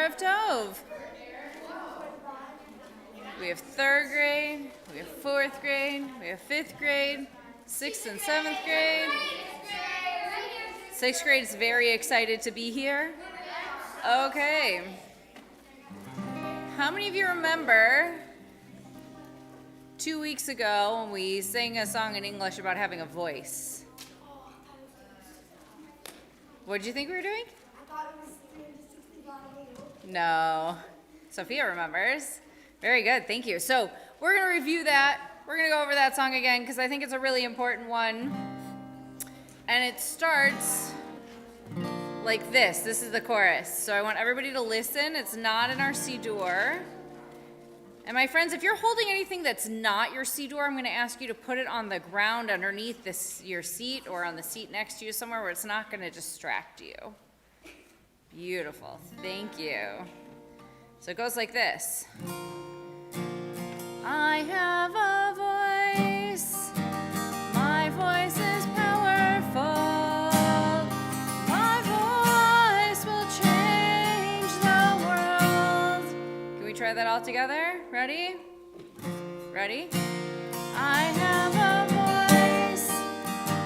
Erev Tov. We have third grade, we have fourth grade, we have fifth grade, sixth and seventh grade. Sixth grade is very excited to be here. Okay. How many of you remember 2 weeks ago when we sang a song in English about having a voice? What did you think we were doing? I thought it was 365 days. No. Sophia remembers. Very good, thank you. So we're going to review that. We're going to go over that song again because I think it's a really important one. And it starts like this. This is the chorus. So I want everybody to listen. It's not in our Siddur. And my friends, if you're holding anything that's not your Siddur, I'm going to ask you to put it on the ground underneath your seat or on the seat next to you somewhere where it's not going to distract you. Beautiful. Thank you. So it goes like this. I have a voice. My voice is powerful. My voice will change the world. Can we try that all together? Ready? Ready? I have a voice.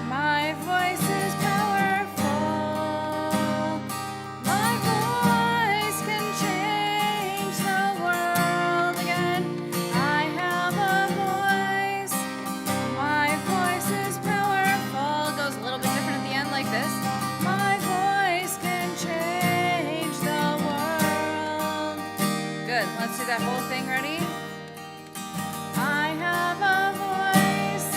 My voice is powerful. My voice can change the world. Again. I have a voice. My voice is powerful. Goes a little bit different at the end like this. My voice can change the world. Good. Let's do that whole thing. Ready? I have a voice.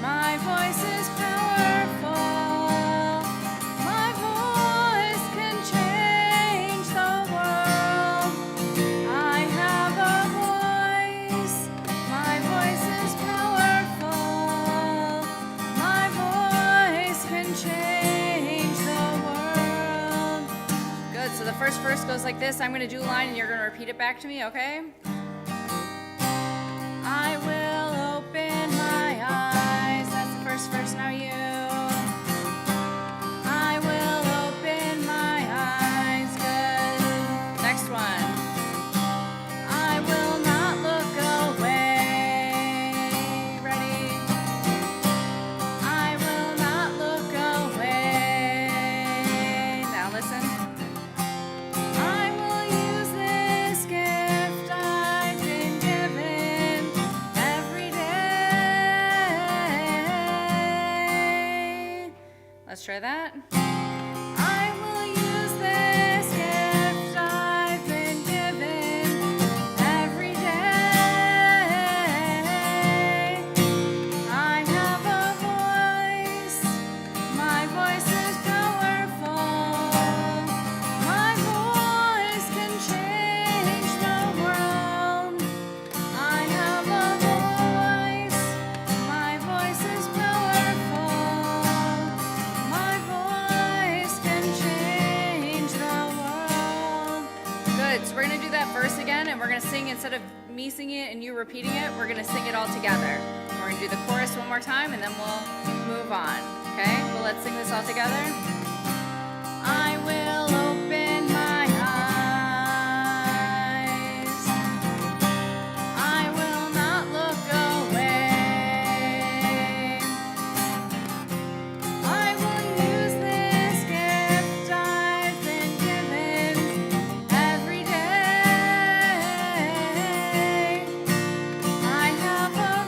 My voice is powerful. My voice can change the world. I have a voice. My voice is powerful. My voice can change the world. Good. So the first verse goes like this. I'm going to do a line and you're going to repeat it back to me, okay? I will open my eyes. That's the first verse. Now you. I will open my eyes. Good. Next one. I will not look away. Ready? I will not look away. Now listen. I will use this gift I've been given every day. Let's try that. I will use this gift I've been given every day. I have a voice. My voice is powerful. My voice can change the world. I have a voice. My voice is powerful. My voice can change the world. Good. So we're going to do that verse again, and we're going to sing instead of me singing it and you repeating it, we're going to sing it all together. And we're going to do the chorus one more time, and then we'll move on. Okay? Well, let's sing this all together. I will open my eyes. I will not look away. I will use this gift I've been given every day. I have a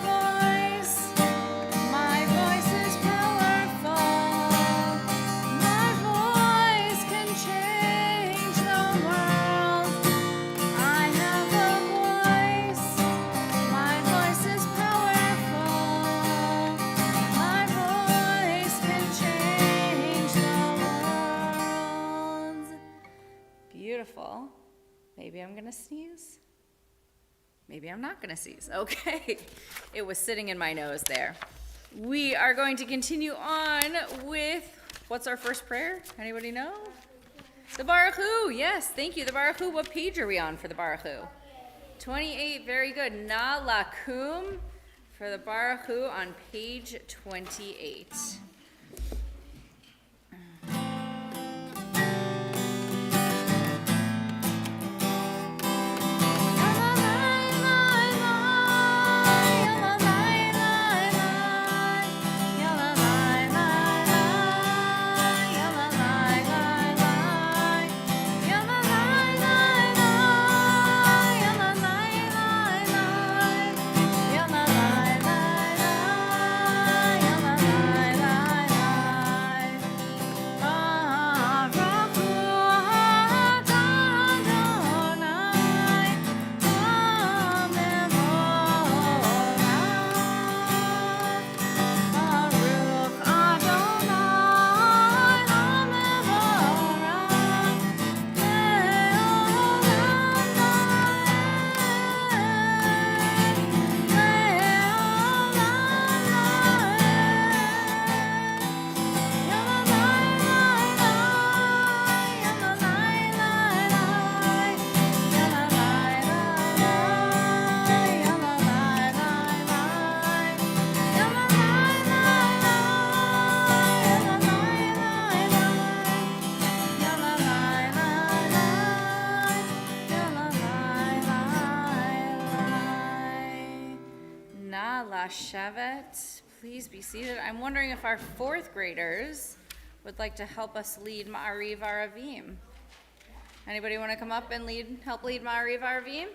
voice. My voice is powerful. My voice can change the world. I have a voice. My voice is powerful. My voice can change the world. Beautiful. Maybe I'm going to sneeze. Maybe I'm not going to sneeze. Okay. It was sitting in my nose there. We are going to continue on with, what's our first prayer? Anybody know? The Baruch Hu. Yes, thank you. The Baruch Hu. What page are we on for the Baruch Hu? 28. Very good. Na lakum for the Baruch Hu on page 28. Lashevet, please be seated. I'm wondering if our fourth graders would like to help us lead Ma'ariv Aravim. Anybody want to come up and help lead Ma'ariv Aravim?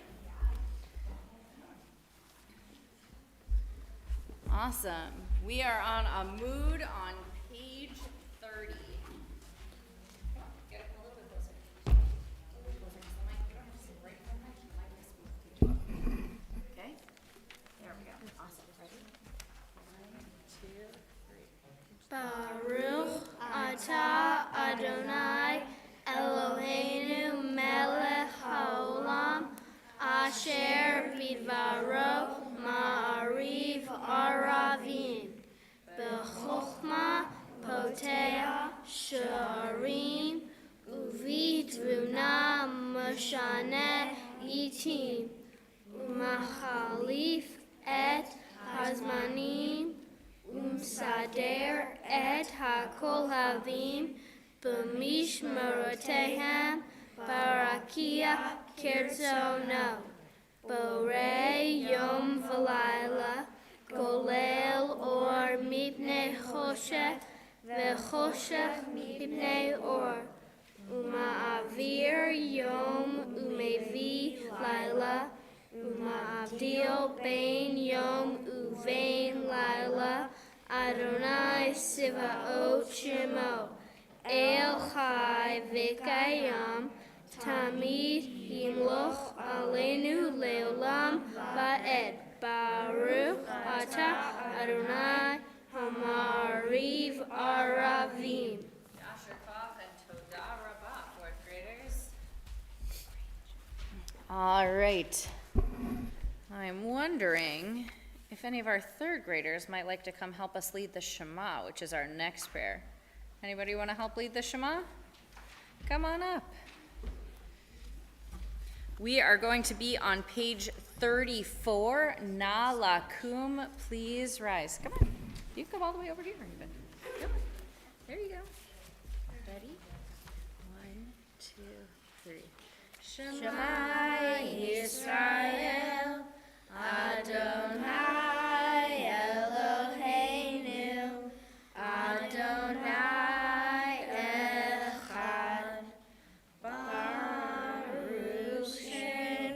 Awesome. We are on Amud on page 30. Get up a little bit closer. Okay. There we go. Awesome. Ready? 1, 2, 3. Baruch atah Adonai Eloheinu melech haolam asher bidvaro ma'ariv aravim b'chokhmah poteach sha'arim uvitvuna mashane itim umachalif et hazmanim ומסדר את הכוכבים במשמרותיהם ברקיע כרצונו. בורא יום ולילה, גולל אור מפני חושך וחושך מפני אור. ומעביר יום ומביא לילה, ומבדיל בין יום ובין לילה. Adonai Sivaot Shemo, El Chai V'Kayam, Tamid Yimloch Aleinu Leolam Va'ed. Baruch Atah Adonai Hamariv Aravim. Yasher Koch and Toda Rabbah, fourth graders. All right. I'm wondering if any of our third graders might like to come help us lead the Shema, which is our next prayer. Anybody want to help lead the Shema? Come on up. We are going to be on page 34. Na lakum, please rise. Come on. You can come all the way over here even. Come on. There you go. Ready? 1, 2, 3. Shema Yisrael, Adonai Eloheinu, Adonai Echad, Baruch Shem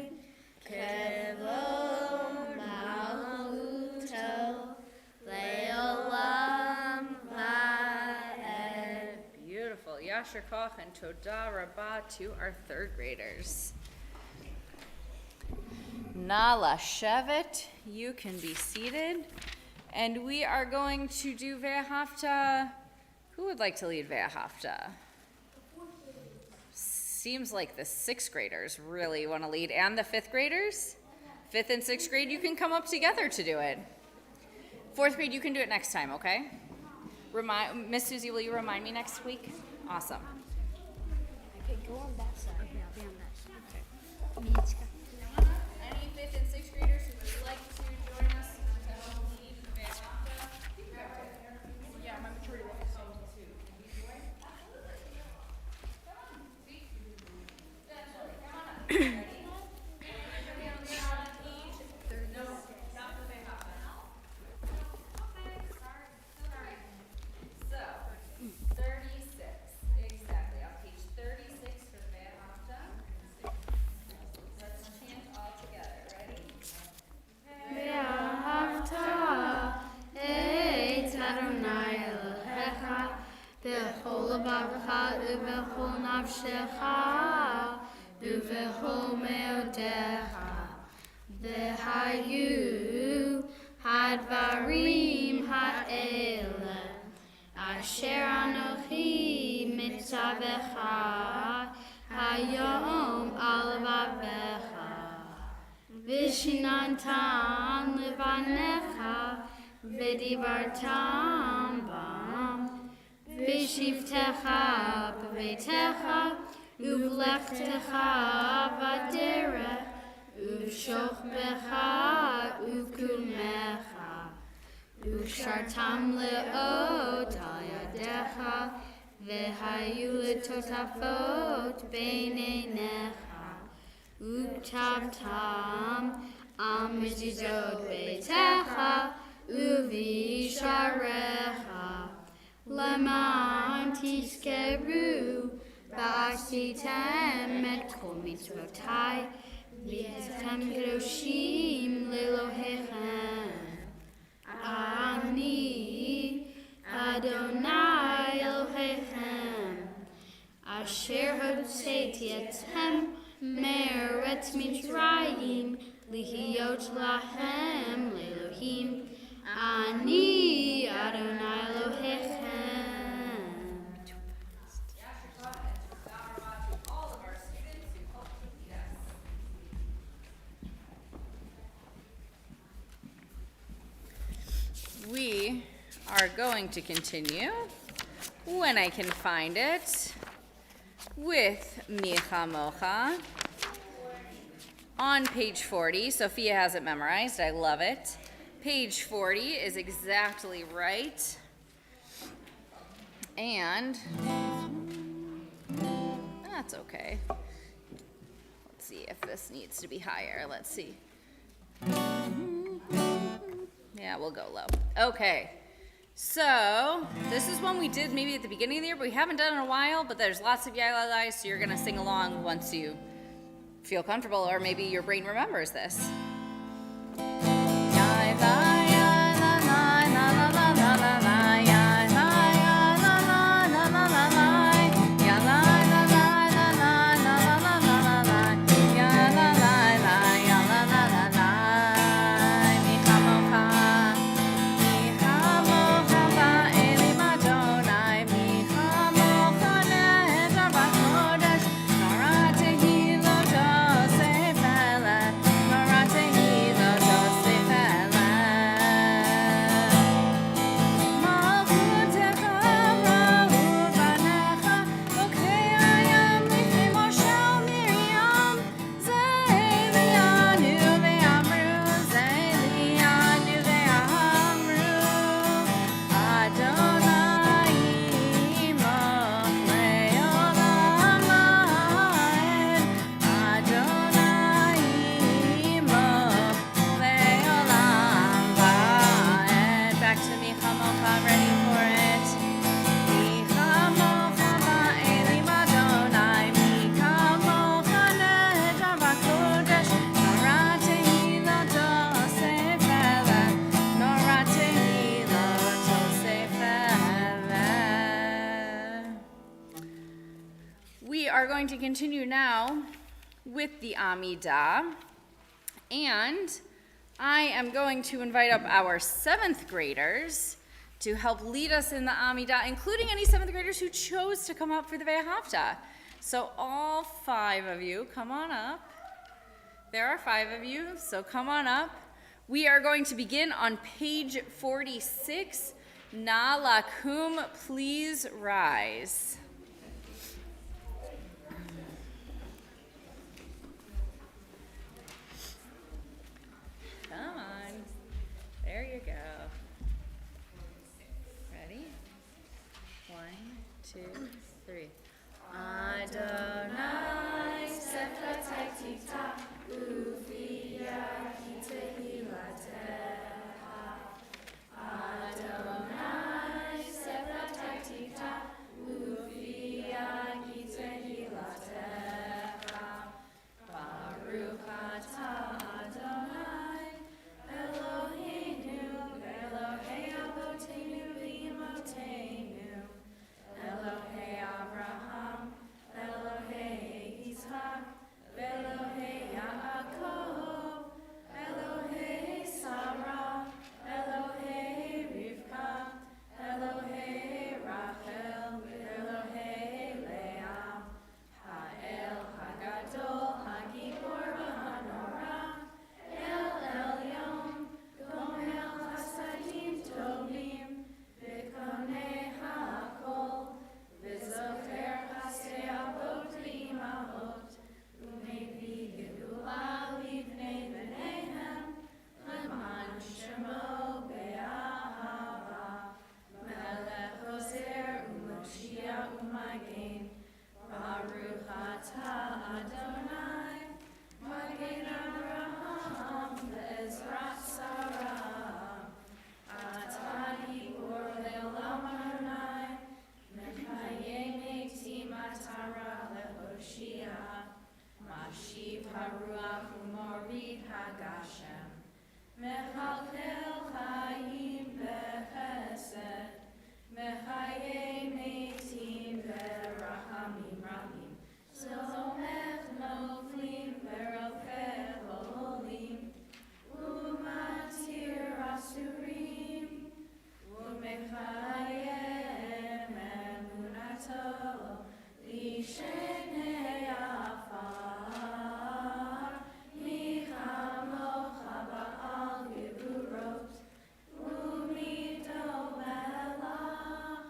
Kevod Malchuto, Leolam Va'ed. Beautiful. Yasher Koch and Toda Rabbah to our third graders. Na Lashevet, you can be seated. And we are going to do Ve'ahavta. Who would like to lead Ve'ahavta? Seems like the sixth graders really want to lead, and the fifth graders? Fifth and sixth grade, you can come up together to do it. Fourth grade, you can do it next time, okay? Miss Susie, will you remind me next week? Awesome. Okay, go on that side. Okay, I'll be on that side. Any fifth and sixth graders who would like to join us to help lead Ve'ahavta? Yeah, my maturity level is so too. So, 36, exactly, on page 36 for Ve'ahavta. Let's chant all together, ready? Ve'ahavta et Adonai Elohecha b'chol levavecha u'b'chol nafshecha u'b'chol me'odecha v'hayu hadvarim ha'ele asher anochi mitzavecha hayom al levavecha Vishinantam levanecha v'divartam bam v'shivtecha b'veitecha uvlechtecha v'derech uv'shochbecha uv'kulmecha uv'shartam le'ot al yadecha v'hayu letotafot b'neinecha Utavtam am mezuzot beitecha uvi sharecha, leman tishkeru, va'asitem et kol mitzvotai, v'yetem kedoshim lelohechem. Ani Adonai Elohechem, asher hotzeti etchem me'eretz Mitzrayim, lihiyot lahem le'elohim. Ani Adonai Elohechem. We are going to continue, when I can find it, with Micha Mocha on page 40. Sophia has it memorized. I love it. Page 40 is exactly right. And that's okay. Let's see if this needs to be higher. Let's see. Yeah, we'll go low. Okay, so this is one we did maybe at the beginning of the year, but we haven't done in a while, but there's lots of yalalai, so you're gonna sing along once you feel comfortable, or maybe your brain remembers this. We are going to continue now with the Amidah, and I am going to invite up our 7th graders to help lead us in the Amidah, including any 7th graders who chose to come up for the Ve'ahavta. So all 5 of you, come on up. There are 5 of you, so come on up. We are going to begin on page 46. Na lakum, please rise. Come on. There you go. Ready? 1, 2, 3. Adonai sefatektita ufia kitehilateha. Adonai sefatektita ufia kitehilateha. Baruch atah Adonai Eloheinu, Elohei Avotenu v'Imotenu, Elohei Abraham, Elohei Yitzhak, Elohei Yaakov, Elohei Sarah, Elohei Rivka, Elohei Rachel, Elohei Leah, Ha'el Hagadol, Hagibor v'Hanorah, haruach umorid hagashem. Mechalchel chayim bechesed. Mechaye metim berachamim ramim. Zomech noflim berofeh olim. Umatir asurim. Umechayem emunato. Lishenei afar. Michamocha ba'al geburot. Umido melach.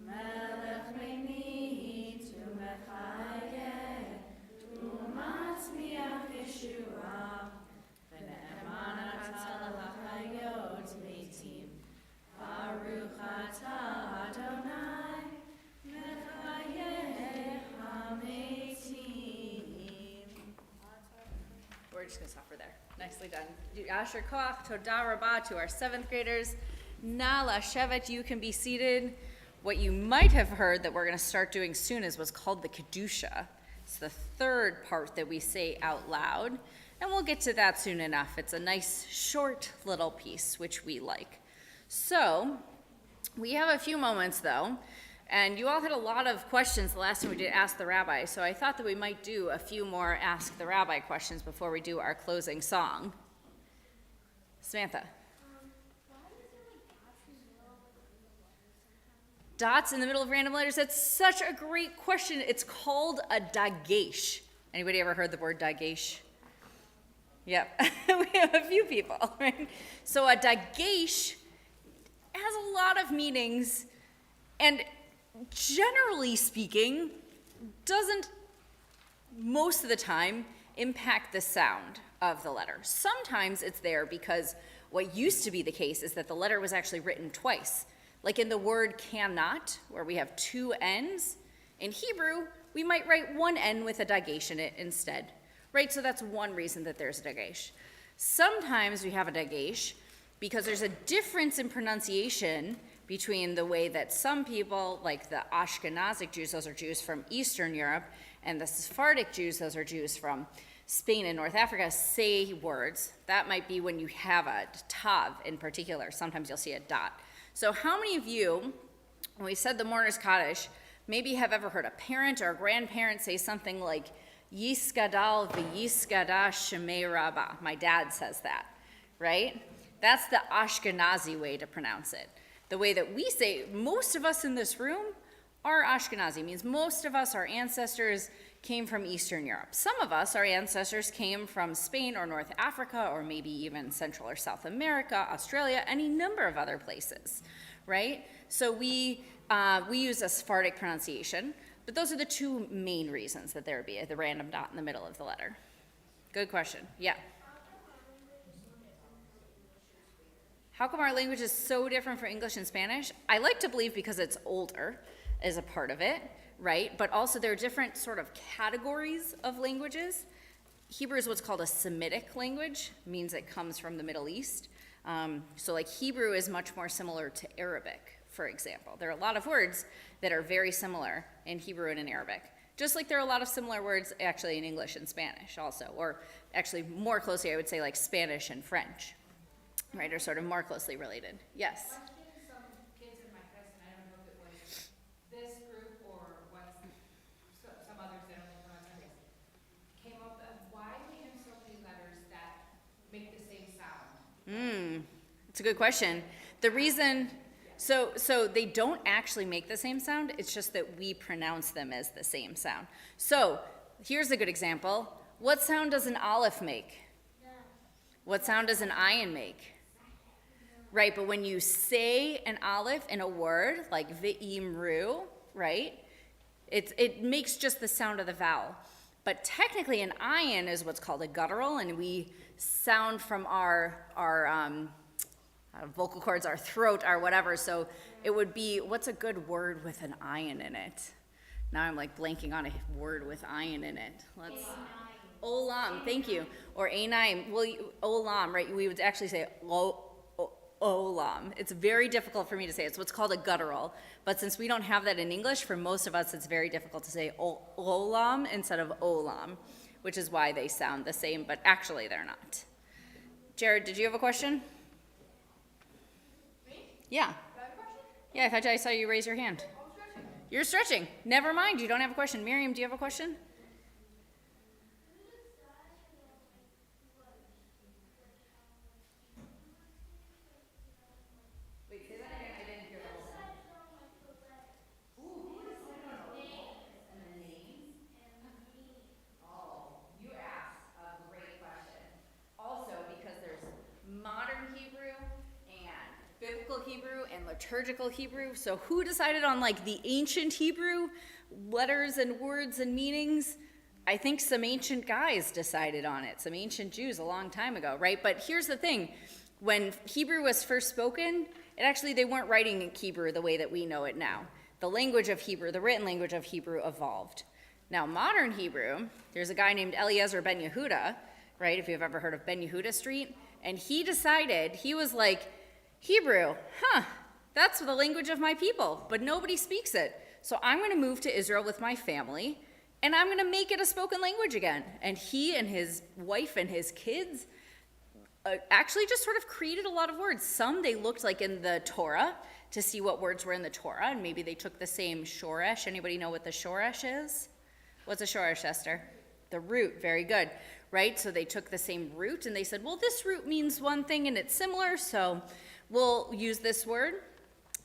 Melech reini tumechayeh. Umatzmiach Yeshua. V'ne'eman atah l'chayot metim. Baruch atah Adonai. Mechayeh hametim. We're just going to stop for there. Nicely done. Asher Koach, Todah Rabbah to our 7th graders. Na Lashevet, you can be seated. What you might have heard that we're going to start doing soon is what's called the Kedusha. It's the 3rd part that we say out loud, and we'll get to that soon enough. It's a nice, short little piece, which we like. So, we have a few moments, though, and you all had a lot of questions the last time we did Ask the Rabbi, so I thought that we might do a few more Ask the Rabbi questions before we do our closing song. Samantha. Dots in the middle of random letters? That's such a great question. It's called a dagesh. Anybody ever heard the word dagesh? Yep, we have a few people, right? So a dagesh has a lot of meanings, and generally speaking, doesn't most of the time impact the sound of the letter. Sometimes it's there because what used to be the case is that the letter was actually written twice. Like in the word cannot, where we have 2 N's, in Hebrew, we might write 1 N with a dagesh in it instead, right? So that's one reason that there's a dagesh. Sometimes we have a dagesh because there's a difference in pronunciation between the way that some people, like the Ashkenazic Jews, those are Jews from Eastern Europe, and the Sephardic Jews, those are Jews from Spain and North Africa, say words. That might be when you have a tav in particular. Sometimes you'll see a dot. So how many of you, when we said the Mourner's Kaddish, maybe have ever heard a parent or a grandparent say something like, Yiskadal v'yiskada shemei rabbah? My dad says that, right? That's the Ashkenazi way to pronounce it. The way that we say, most of us in this room are Ashkenazi, means most of us, our ancestors came from Eastern Europe. Some of us, our ancestors came from Spain or North Africa, or maybe even Central or South America, Australia, any number of other places, right? So we use a Sephardic pronunciation, but those are the 2 main reasons that there would be the random dot in the middle of the letter. Good question. Yeah. How come our language is so different from English and Spanish? I like to believe because it's older is a part of it, right? But also there are different sort of categories of languages. Hebrew is what's called a Semitic language, means it comes from the Middle East. So like Hebrew is much more similar to Arabic, for example. There are a lot of words that are very similar in Hebrew and in Arabic. Just like there are a lot of similar words actually in English and Spanish also, or actually more closely I would say like Spanish and French. Right, are sort of more closely related. Yes? Some kids in my class, and I don't know if it was this group or some others that only pronounce Sundays, came up with why we have so many letters that make the same sound? It's a good question. The reason, so they don't actually make the same sound, it's just that we pronounce them as the same sound. So here's a good example. What sound does an aleph make? What sound does an ayin make? Right, but when you say an aleph in a word, like v'imru, right, it makes just the sound of the vowel. But technically an ayin is what's called a guttural, and we sound from our vocal cords, our throat, our whatever, so it would be, what's a good word with an ayin in it? Now I'm like blanking on a word with ayin in it. Olam, thank you. Or einayim, well, olam, right, we would actually say olam. It's very difficult for me to say. It's what's called a guttural. But since we don't have that in English, for most of us, it's very difficult to say olam instead of olam, which is why they sound the same, but actually they're not. Jared, did you have a question? Me? Yeah. Do I have a question? Yeah, I thought I saw you raise your hand. I'm stretching. You're stretching. Never mind, you don't have a question. Miriam, do you have a question? Wait, say that again. I didn't hear the whole thing. You asked a great question. Also, because there's modern Hebrew and biblical Hebrew and liturgical Hebrew. So who decided on like the ancient Hebrew letters and words and meanings? I think some ancient guys decided on it, some ancient Jews a long time ago, right? But here's the thing. When Hebrew was first spoken, they weren't writing in Hebrew the way that we know it now. The language of Hebrew, the written language of Hebrew evolved. Now, modern Hebrew, there's a guy named Eliezer Ben Yehuda, right, if you've ever heard of Ben Yehuda Street, and he decided, he was like, Hebrew, that's the language of my people, but nobody speaks it. So I'm going to move to Israel with my family, and I'm going to make it a spoken language again. And he and his wife and his kids actually just sort of created a lot of words. Some they looked like in the Torah to see what words were in the Torah, and maybe they took the same shoresh. Anybody know what the shoresh is? What's a shoresh, Esther? The root, very good, right? So they took the same root and they said, well, this root means one thing and it's similar, so we'll use this word.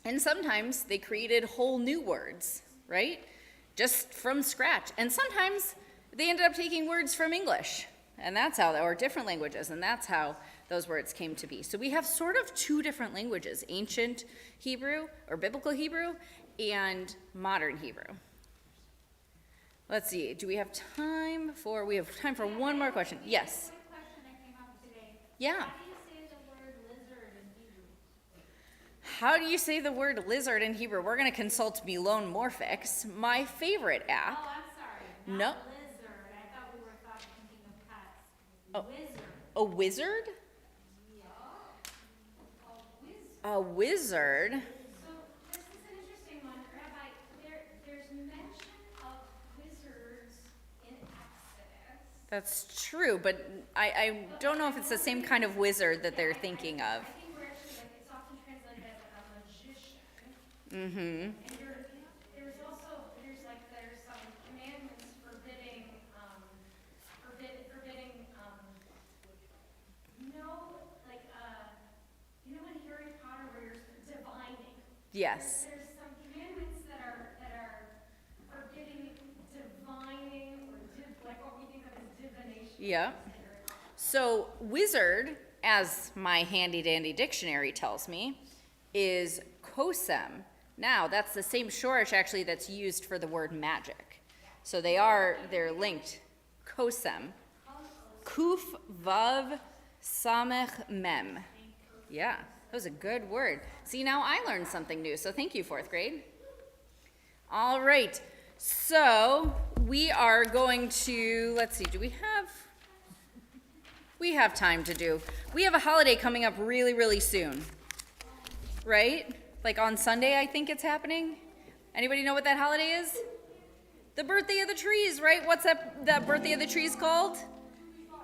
And sometimes they created whole new words, right? Just from scratch. And sometimes they ended up taking words from English, and that's how, or different languages, and that's how those words came to be. So we have sort of two different languages, ancient Hebrew or biblical Hebrew and modern Hebrew. Let's see, we have time for one more question. Yes. One question that came up today. Yeah. How do you say the word lizard in Hebrew? How do you say the word lizard in Hebrew? We're going to consult Milon Morphix, my favorite app. Oh, I'm sorry. No. Not lizard. I thought we were thinking of pets. Oh. Wizard. A wizard? Yeah. A wizard. A wizard? So this is an interesting one, Rabbi. There's mention of wizards in Exodus. That's true, but I don't know if it's the same kind of wizard that they're thinking of. I think we're actually like it's often translated as a magician. Mm-hmm. And there's some commandments forbidding you know in Harry Potter where you're divining. Yes. There's some commandments that are forbidding divining or like what we think of as divination. Yeah. So wizard, as my handy dandy dictionary tells me, is kosem. Now that's the same shoresh actually that's used for the word magic. So they're linked. Kosem. Kuf vav samech mem. Yeah, that was a good word. See, now I learned something new, so thank you, 4th grade. All right, so we are going to, let's see, we have time to do. We have a holiday coming up really, really soon, right? Like on Sunday, I think it's happening. Anybody know what that holiday is? The birthday of the trees, right? What's that birthday of the trees called?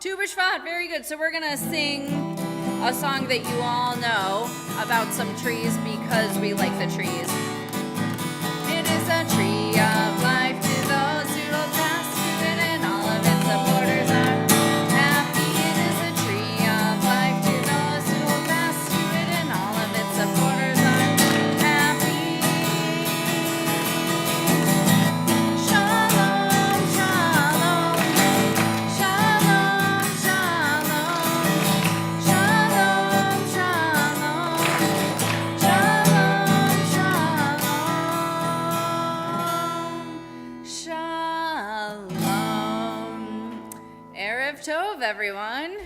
Tu B'Shvat, very good. So we're gonna sing a song that you all know about some trees because we like the trees. It is a tree of life to those who hold fast to it, and all of its supporters are happy. It is a tree of life to those who hold fast to it, and all of its supporters are happy. Shalom, shalom, shalom, shalom, shalom, shalom, shalom, shalom. Erev Tov, everyone.